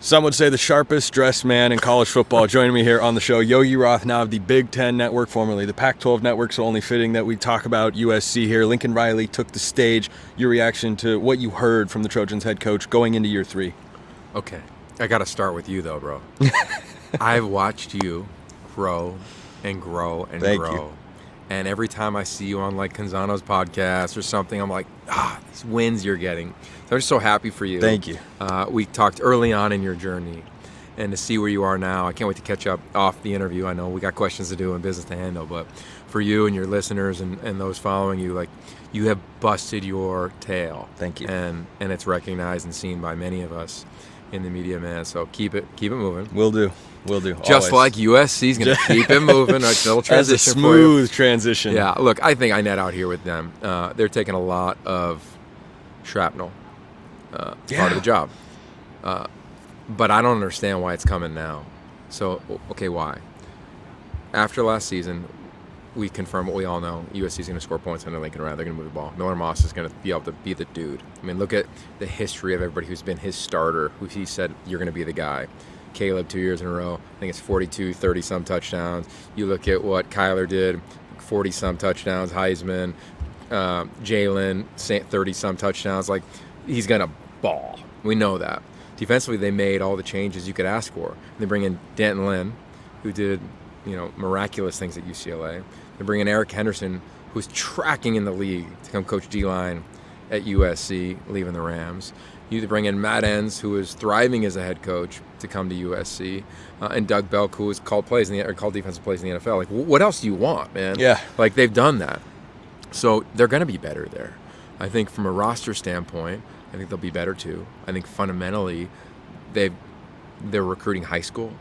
Some would say the sharpest dressed man in college football. Joining me here on the show, Yogi Roth, now of the Big Ten Network, formerly the Pac-12 Network, so only fitting that we talk about USC here. Lincoln Riley took the stage. Your reaction to what you heard from the Trojans head coach going into year 3? Okay, I got to start with you though, bro. I've watched you grow and grow and Thank grow. you. And every time I see you on like Canzano's podcast or something, I'm like, these wins you're getting. So I'm just so happy for you. Thank you. We talked early on in your journey, and to see where you are now, I can't wait to catch up off the interview. I know we got questions to do and business to handle, but for you and your listeners and those following you, like, you have busted your tail. Thank you. And it's recognized and seen by many of us in the media, man. So keep it moving. Will do. Just always. like USC's going to keep it moving. A little transition. That's a smooth transition. Yeah, look, I think I net out here with them. They're taking a lot of shrapnel, part of the job. But I don't understand why it's coming now. So, okay, why? After last season, we confirmed what we all know. USC is going to score points under Lincoln Riley. They're going to move the ball. Miller Moss is going to be able to be the dude. I mean, look at the history of everybody who's been his starter, who he said, you're going to be the guy. Caleb 2 years in a row. I think it's 42, 30-some touchdowns. You look at what Kyler did, 40-some touchdowns, Heisman, Jalen, 30-some touchdowns. Like, he's going to ball. We know that. Defensively, they made all the changes you could ask for. They bring in Danton Lynn, who did, miraculous things at UCLA. They bring in Eric Henderson, who's tracking in the league to come coach D-line at USC, leaving the Rams. You bring in Matt Enns, who is thriving as a head coach, to come to USC, and Doug Belk, who has called defensive plays in the NFL. Like, what else do you want, man? Yeah. Like, they've done that. So they're going to be better there. I think from a roster standpoint, I think they'll be better too. I think fundamentally, they're recruiting high school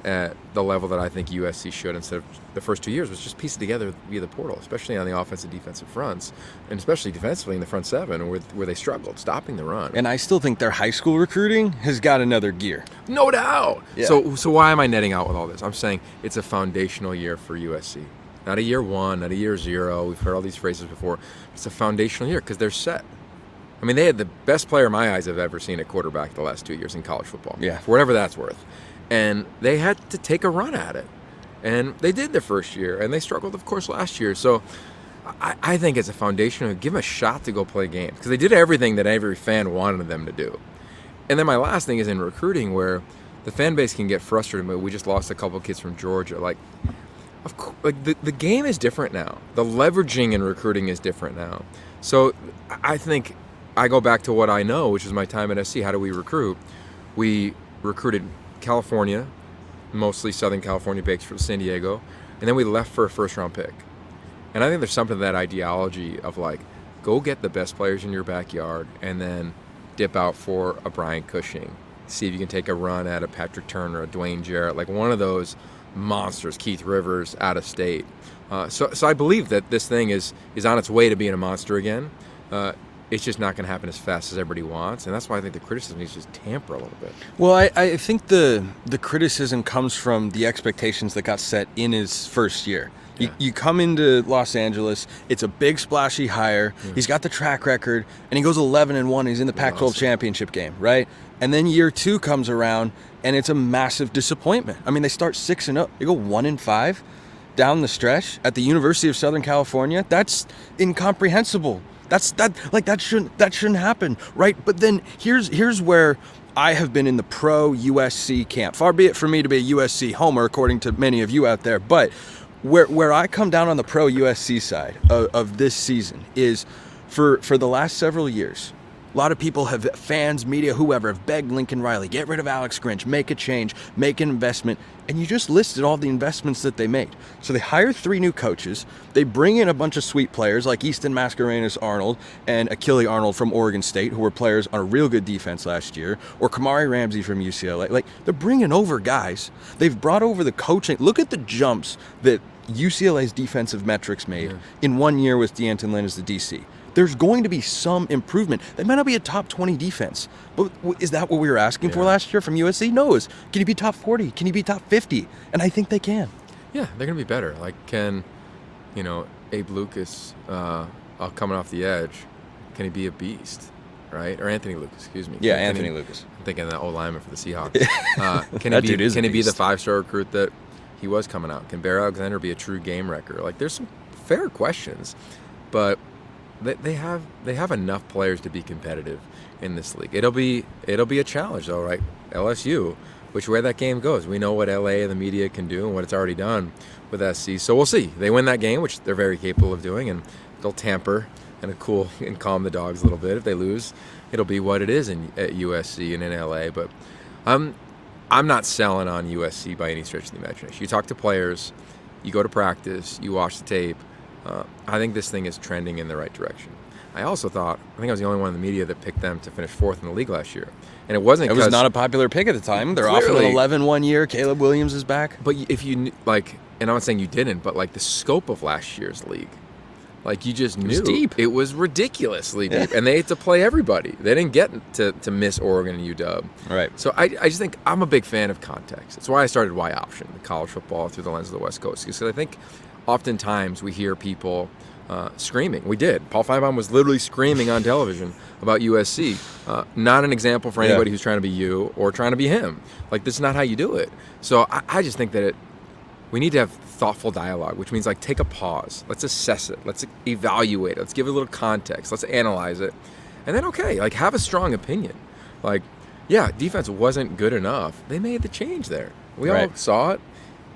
at the level that I think USC should, instead of the first 2 years was just pieced together via the portal, especially on the offensive defensive fronts, and especially defensively in the front seven where they struggled stopping the run. And I still think their high school recruiting has got another gear. No doubt. Yeah. So why am I netting out with all this? I'm saying it's a foundational year for USC. Not a year 1, not a year 0. We've heard all these phrases before. It's a foundational year because they're set. I mean, they had the best player my eyes have ever seen at quarterback the last 2 years in college football. Yeah. For whatever that's worth. And they had to take a run at it. And they did the first year. And they struggled, of course, last year. So I think it's a foundation. Give them a shot to go play games. Because they did everything that every fan wanted them to do. And then my last thing is in recruiting, where the fan base can get frustrated. But we just lost a couple of kids from Georgia. Like, of course, the game is different now. The leveraging in recruiting is different now. So I think I go back to what I know, which is my time at SC. How do we recruit? We recruited California, mostly Southern California based from San Diego, and then we left for a first-round pick. And I think there's something to that ideology of, like, go get the best players in your backyard and then dip out for a Brian Cushing. See if you can take a run at a Patrick Turner, a Dwayne Jarrett, like one of those monsters, Keith Rivers, out of state. So I believe that this thing is on its way to being a monster again. It's just not going to happen as fast as everybody wants, and that's why I think the criticism needs to just tamper a little bit. Well, I think the criticism comes from the expectations that got set in his first year. Yeah. You come into Los Angeles, it's a big splashy hire. Yeah. He's got the track record, and he goes 11-1. He's in the Pac-12 championship game, right? And then year 2 comes around, and it's a massive disappointment. I mean, they start 6-0. They go 1-5 down the stretch at the University of Southern California. That's incomprehensible. That shouldn't happen, right? But then here's where I have been in the pro USC camp. Far be it for me to be a USC homer, according to many of you out there, but where I come down on the pro USC side of this season is for the last several years. A lot of people fans, media, whoever, have begged Lincoln Riley, get rid of Alex Grinch, make a change, make an investment. And you just listed all the investments that they made. So they hire 3 new coaches. They bring in a bunch of sweet players like Easton Mascarenas-Arnold and Achille Arnold from Oregon State, who were players on a real good defense last year, or Kamari Ramsey from UCLA. Like, they're bringing over guys. They've brought over the coaching. Look at the jumps that UCLA's defensive metrics made in 1 year with D'Anton Lynn as the DC. There's going to be some improvement. They might not be a top 20 defense, but is that what we were asking for last year from USC? No, can you be top 40? Can you be top 50? And I think they can. Yeah, they're going to be better. Like, can, Abe Lucas coming off the edge, can he be a beast? right? Or Anthony Lucas, excuse me. Yeah, Anthony Lucas. I'm thinking of the old lineman for the Seahawks. That dude is a Can he be the beast. 5-star recruit that he was coming out? Can Bear Alexander be a true game wrecker? Like, there's some fair questions, but they have enough players to be competitive in this league. It'll be a challenge, though, right? LSU, which way that game goes. We know what LA and the media can do and what it's already done with SC. So we'll see. They win that game, which they're very capable of doing, and they'll tamper and cool and calm the dogs a little bit. If they lose, it'll be what it is at USC and in LA. But I'm not selling on USC by any stretch of the imagination. You talk to players, you go to practice, you watch the tape. I think this thing is trending in the right direction. I also I think I was the only one in the media that picked them to finish 4th in the league last year. And it wasn't. It was not a popular pick at the time. They're off an 11-1 year. Caleb Williams is back. But if you, like, and I'm not saying you didn't, but like the scope of last year's league, like you just knew. It was deep. It was ridiculously deep. And they had to play everybody. They didn't get to miss Oregon and UW. Right. So I just think I'm a big fan of context. That's why I started Y Option, the college football through the lens of the West Coast. Because I think oftentimes we hear people screaming. We did. Paul Feinbaum was literally screaming on television about USC. Not an example for anybody who's trying to be you or trying to be him. Like, this is not how you do it. So I just think that we need to have thoughtful dialogue, which means, like, take a pause. Let's assess it. Let's evaluate it. Let's give it a little context. Let's analyze it. And then, okay, like, have a strong opinion. Like, yeah, defense wasn't good enough. They made the change there. We all saw it.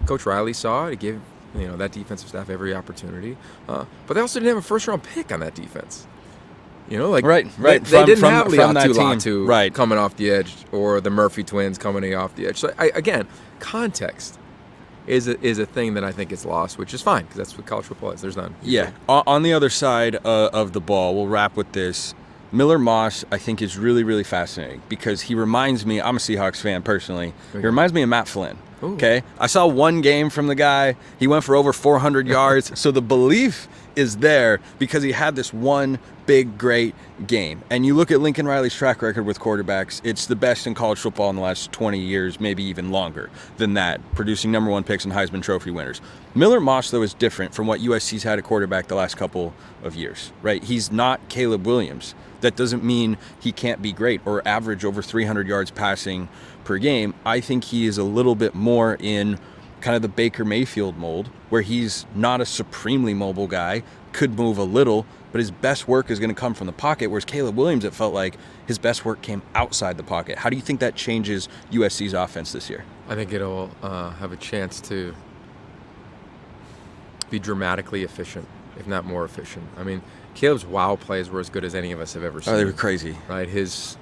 Coach Riley saw it. He gave that defensive staff every opportunity. But they also didn't have a first-round pick on that defense. Like right. They didn't have Latu Latu coming off the edge or the Murphy twins coming off the edge. So again, context is a thing that I think is lost, which is fine because that's what college football is. There's none. Yeah. On the other side of the ball, we'll wrap with this. Miller Moss, I think, is really, really fascinating because he reminds me. I'm a Seahawks fan personally. He reminds me of Matt Flynn. Ooh. Okay, I saw one game from the guy. He went for over 400 yards. So the belief is there because he had this one big, great game. And you look at Lincoln Riley's track record with quarterbacks, it's the best in college football in the last 20 years, maybe even longer than that, producing number 1 picks and Heisman Trophy winners. Miller Moss, though, is different from what USC's had at quarterback the last couple of years, right? He's not Caleb Williams. That doesn't mean he can't be great or average over 300 yards passing per game. I think he is a little bit more in kind of the Baker Mayfield mold, where he's not a supremely mobile guy, could move a little, but his best work is going to come from the pocket, whereas Caleb Williams, it felt like his best work came outside the pocket. How do you think that changes USC's offense this year? I think it'll have a chance to be dramatically efficient, if not more efficient. I mean, Caleb's wow plays were as good as any of us have ever seen. Oh, they were crazy. Right? His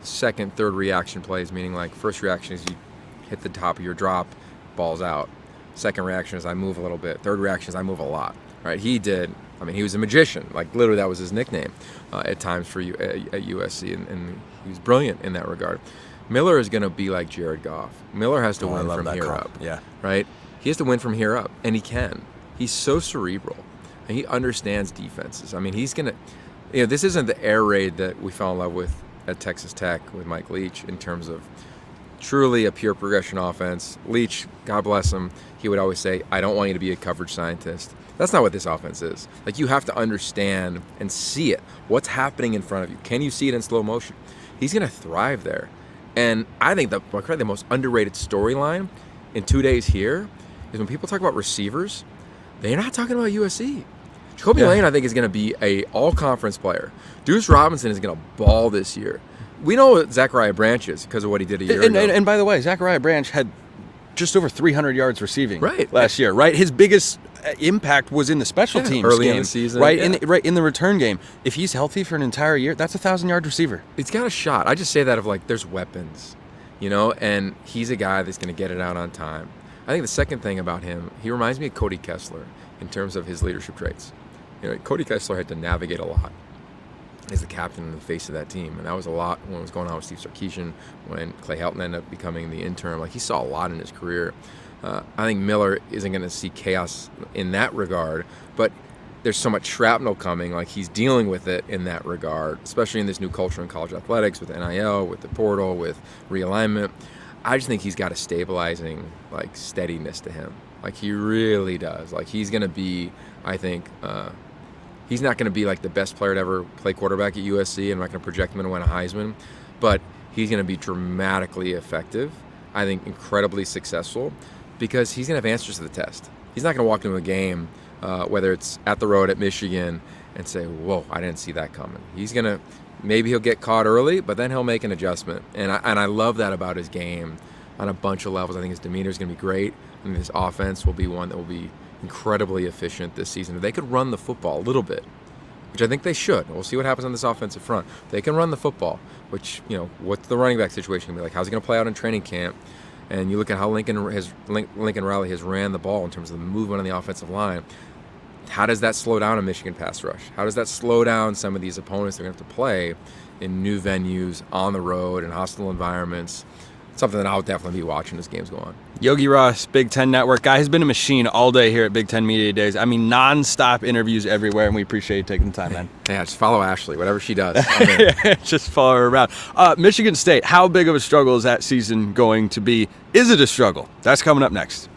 second, third reaction plays, meaning like first reaction is you hit the top of your drop, ball's out. Second reaction is I move a little bit. Third reaction is I move a lot. Right? He was a magician. Like, literally, that was his nickname at times for you at USC, and he was brilliant in that regard. Miller is going to be like Jared Goff. Miller has to win from here up. Yeah. Right? He has to win from here up, and he can. He's so cerebral, and he understands defenses. I mean, he's going to, this isn't the air raid that we fell in love with at Texas Tech with Mike Leach in terms of truly a pure progression offense. Leach, God bless him, he would always say, I don't want you to be a coverage scientist. That's not what this offense is. Like, you have to understand and see it. What's happening in front of you? Can you see it in slow motion? He's going to thrive there. And I think the most underrated storyline in 2 days here is when people talk about receivers, they're not talking about USC. Jacoby Lane, I think, is going to be a all-conference player. Deuce Robinson is going to ball this year. We know what Zachariah Branch is because of what he did a year ago. And by the way, Zachariah Branch had just over 300 yards receiving last year, right? His biggest impact was in the special teams early game, in the season, right in the return game. If he's healthy for an entire year, that's a 1,000-yard receiver. He's got a shot. I just say that of like, there's weapons, and he's a guy that's going to get it out on time. I think the second thing about him, he reminds me of Cody Kessler in terms of his leadership traits. Cody Kessler had to navigate a lot as the captain and the face of that team, and that was a lot when it was going on with Steve Sarkisian, when Clay Helton ended up becoming the interim. Like, he saw a lot in his career. I think Miller isn't going to see chaos in that regard, but there's so much shrapnel coming. Like, he's dealing with it in that regard, especially in this new culture in college athletics with NIL, with the portal, with realignment. I just think he's got a stabilizing, like, steadiness to him. Like, he really does. Like, he's going to be, I think, He's not going to be like the best player to ever play quarterback at USC. I'm not going to project him to win a Heisman, but he's going to be dramatically effective. I think incredibly successful because he's going to have answers to the test. He's not going to walk into a game, whether it's at the road at Michigan, and say, whoa, I didn't see that coming. He's going to, maybe he'll get caught early, but then he'll make an adjustment. And I love that about his game on a bunch of levels. I think his demeanor is going to be great. I think his offense will be one that will be incredibly efficient this season. If they could run the football a little bit, which I think they should. We'll see what happens on this offensive front. They can run the football, which, what's the running back situation going to be like? How's it going to play out in training camp? And you look at how Lincoln Riley has ran the ball in terms of the movement on the offensive line. How does that slow down a Michigan pass rush? How does that slow down some of these opponents they're going to have to play in new venues, on the road, in hostile environments? Something that I'll definitely be watching as games go on. Yogi Roth, Big Ten Network guy, has been a machine all day here at Big Ten Media Days. I mean, nonstop interviews everywhere, and we appreciate you taking the time, man. Yeah, just follow Ashley, whatever she does. Just follow her around. Michigan State, how big of a struggle is that season going to be? Is it a struggle? That's coming up next.